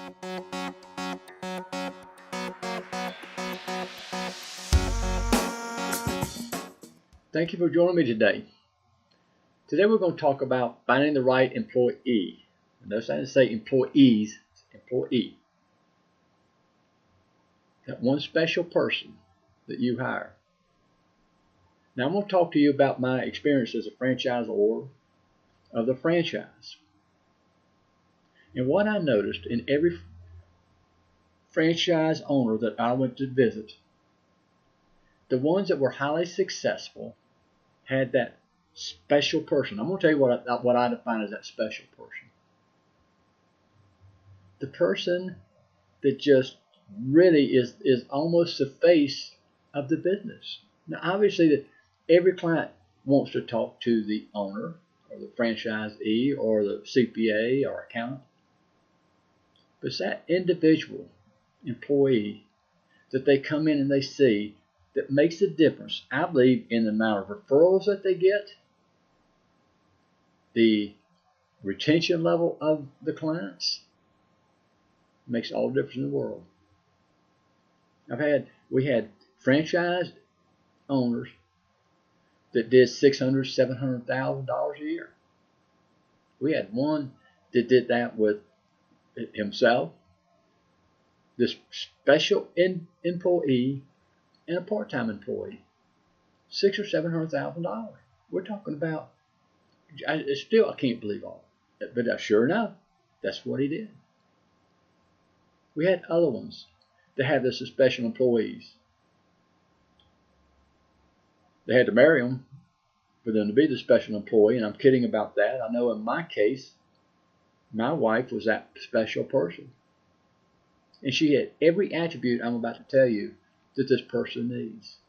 Thank you for joining me today. Today we're going to talk about finding the right employee. Notice I didn't say employees, it's employee. That one special person that you hire. Now I'm going to talk to you about my experience as a franchisor of the franchise. And what I noticed in every franchise owner that I went to visit, the ones that were highly successful had that special person. I'm going to tell you what I define as that special person. The person that just really is almost the face of the business. Now, obviously, that every client wants to talk to the owner or the franchisee or the CPA or accountant. But it's that individual employee that they come in and they see that makes a difference, I believe, in the amount of referrals that they get, the retention level of the clients. It makes all the difference in the world. We had franchise owners that did $600,000, $700,000 a year. We had one that did that with himself, this special employee, and a part-time employee, $600,000 or $700,000. We're talking about. I can't believe all, but sure enough, that's what he did. We had other ones that had this as special employees. They had to marry them for them to be the special employee, and I'm kidding about that. I know in my case, my wife was that special person. And she had every attribute I'm about to tell you that this person needs.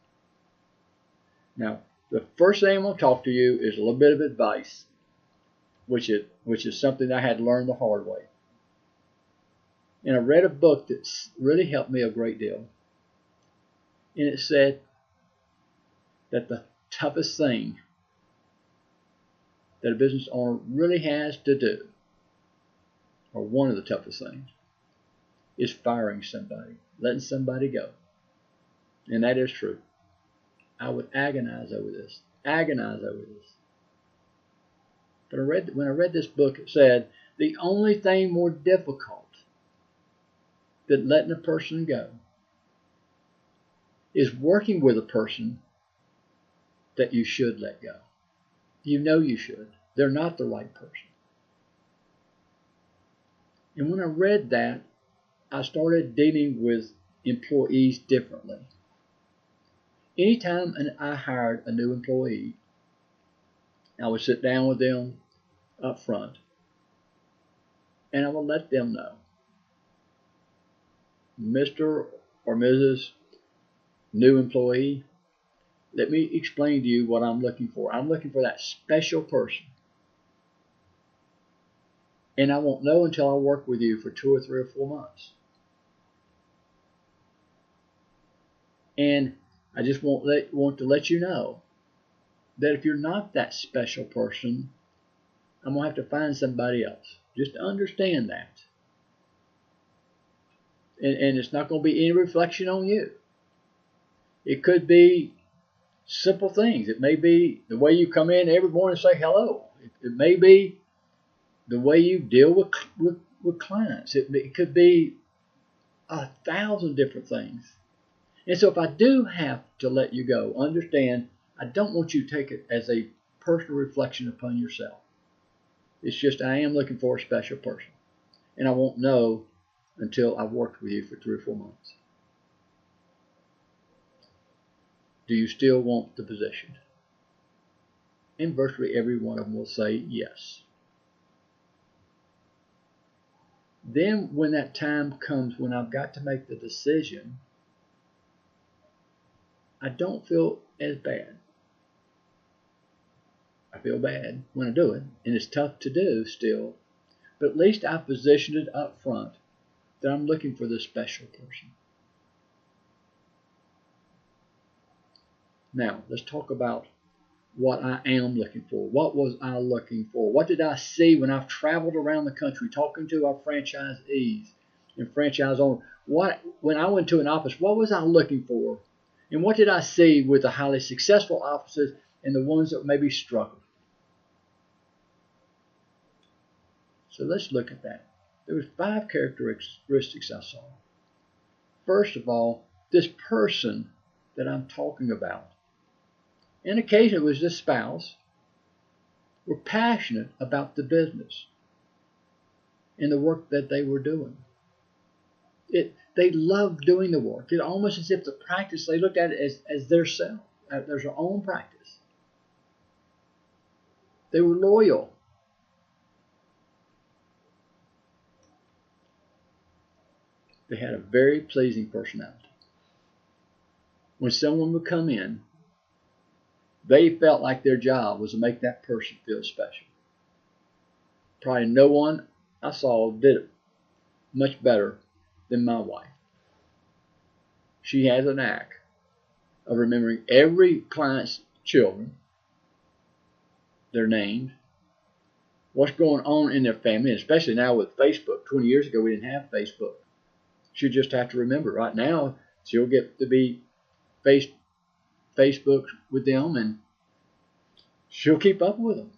Now, the first thing I'm going to talk to you is a little bit of advice, which is something I had to learn the hard way. And I read a book that really helped me a great deal. And it said that the toughest thing that a business owner really has to do, or one of the toughest things, is firing somebody, letting somebody go. And that is true. I would agonize over this. But when I read this book, it said the only thing more difficult than letting a person go is working with a person that you should let go. You know you should. They're not the right person. And when I read that, I started dealing with employees differently. Anytime I hired a new employee, I would sit down with them up front and I would let them know, Mr. or Mrs. new employee, let me explain to you what I'm looking for. I'm looking for that special person. And I won't know until I work with you for 2 or 3 or 4 months. And I just want to let you know that if you're not that special person, I'm going to have to find somebody else. Just understand that. And it's not going to be any reflection on you. It could be simple things. It may be the way you come in every morning and say hello. It may be the way you deal with clients. It could be 1,000 different things. And so if I do have to let you go, understand, I don't want you to take it as a personal reflection upon yourself. It's just I am looking for a special person. And I won't know until I've worked with you for 3 or 4 months. Do you still want the position? And virtually every one of them will say yes. Then when that time comes when I've got to make the decision, I don't feel as bad. I feel bad when I do it, and it's tough to do still, but at least I've positioned it up front that I'm looking for this special person. Now, let's talk about what I am looking for. What was I looking for? What did I see when I've traveled around the country talking to our franchisees? and franchise owner. When I went to an office, what was I looking for? And what did I see with the highly successful offices and the ones that maybe struggled? So let's look at that. There was 5 characteristics I saw. First of all, this person that I'm talking about, and occasionally it was the spouse, were passionate about the business and the work that they were doing. They loved doing the work. It's almost as if the practice, they looked at it as their self, as their own practice. They were loyal. They had a very pleasing personality. When someone would come in, they felt like their job was to make that person feel special. Probably no one I saw did it much better than my wife. She has a knack of remembering every client's children, their names, what's going on in their family, and especially now with Facebook. 20 years ago, we didn't have Facebook. She'll just have to remember. Right now, she'll get to be Facebook with them, and she'll keep up with them.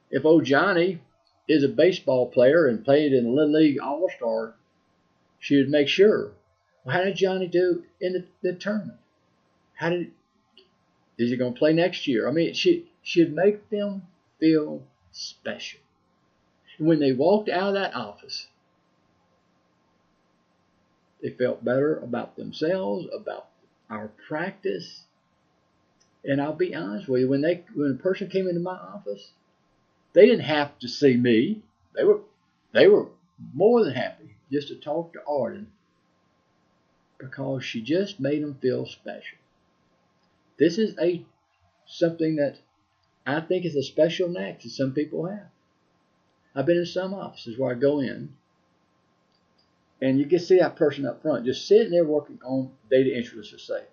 If old Johnny is a baseball player and played in the Little League All-Star, she would make sure, well, how did Johnny do in the tournament? Is he going to play next year? I mean, she'd make them feel special. And when they walked out of that office, they felt better about themselves, about our practice. And I'll be honest with you, when a person came into my office, they didn't have to see me. They were more than happy just to talk to Arden, because she just made them feel special. This is something that I think is a special knack that some people have. I've been in some offices where I go in, and you can see that person up front just sitting there working on data entry, let's just say.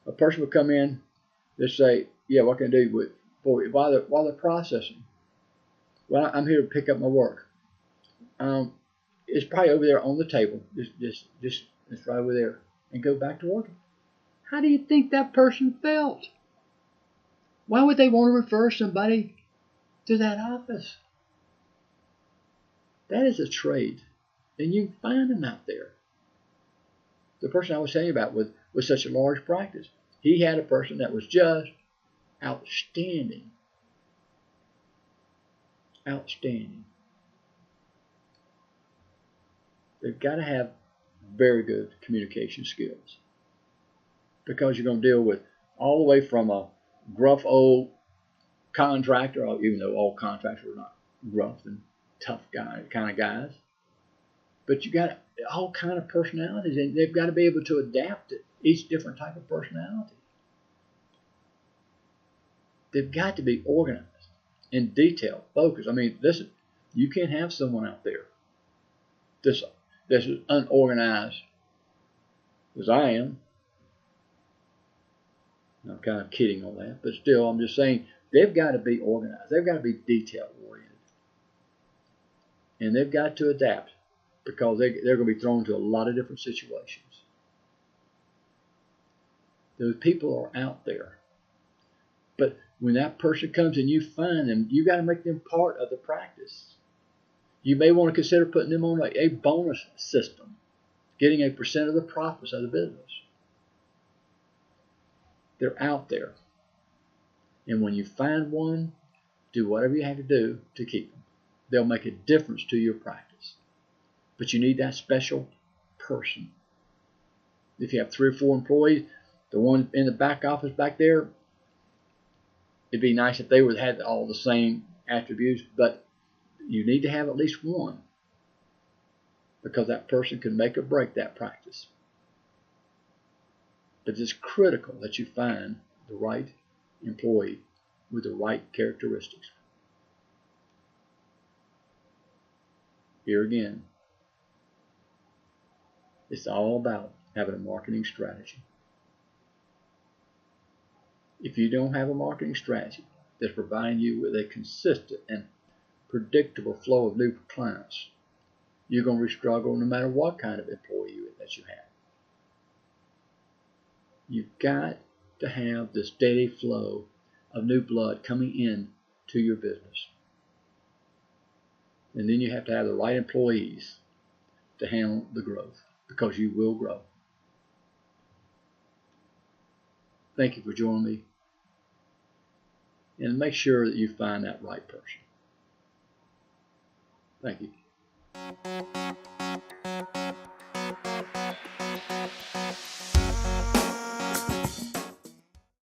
A person would come in, they'll say, yeah, what can I do for you? While they're processing. Well, I'm here to pick up my work. It's probably over there on the table. Just it's right over there. And go back to working. How do you think that person felt? Why would they want to refer somebody to that office? That is a trade. And you can find them out there. The person I was telling you about with such a large practice, he had a person that was just outstanding. Outstanding. They've got to have very good communication skills, because you're going to deal with all the way from a gruff old contractor, even though all contractors are not gruff and tough kind of guys, but you got all kind of personalities, and they've got to be able to adapt to each different type of personality. They've got to be organized and detailed, focused. I mean, listen, you can't have someone out there that's as unorganized as I am. I'm kind of kidding on that, but still, I'm just saying they've got to be organized. They've got to be detail oriented, and they've got to adapt, because they're going to be thrown into a lot of different situations. Those people are out there, but when that person comes and you find them, you got to make them part of the practice. You may want to consider putting them on a bonus system, getting a percent of the profits of the business. They're out there. And when you find one, do whatever you have to do to keep them. They'll make a difference to your practice. But you need that special person. If you have 3 or 4 employees, the one in the back office back there, it'd be nice if they had all the same attributes, but you need to have at least one, because that person can make or break that practice. But it's critical that you find the right employee with the right characteristics. Here again, it's all about having a marketing strategy. If you don't have a marketing strategy that's providing you with a consistent and predictable flow of new clients, You're going to struggle no matter what kind of employee that you have. You've got to have the steady flow of new blood coming in to your business. And then you have to have the right employees to handle the growth, because you will grow. Thank you for joining me. And make sure that you find that right person. Thank you.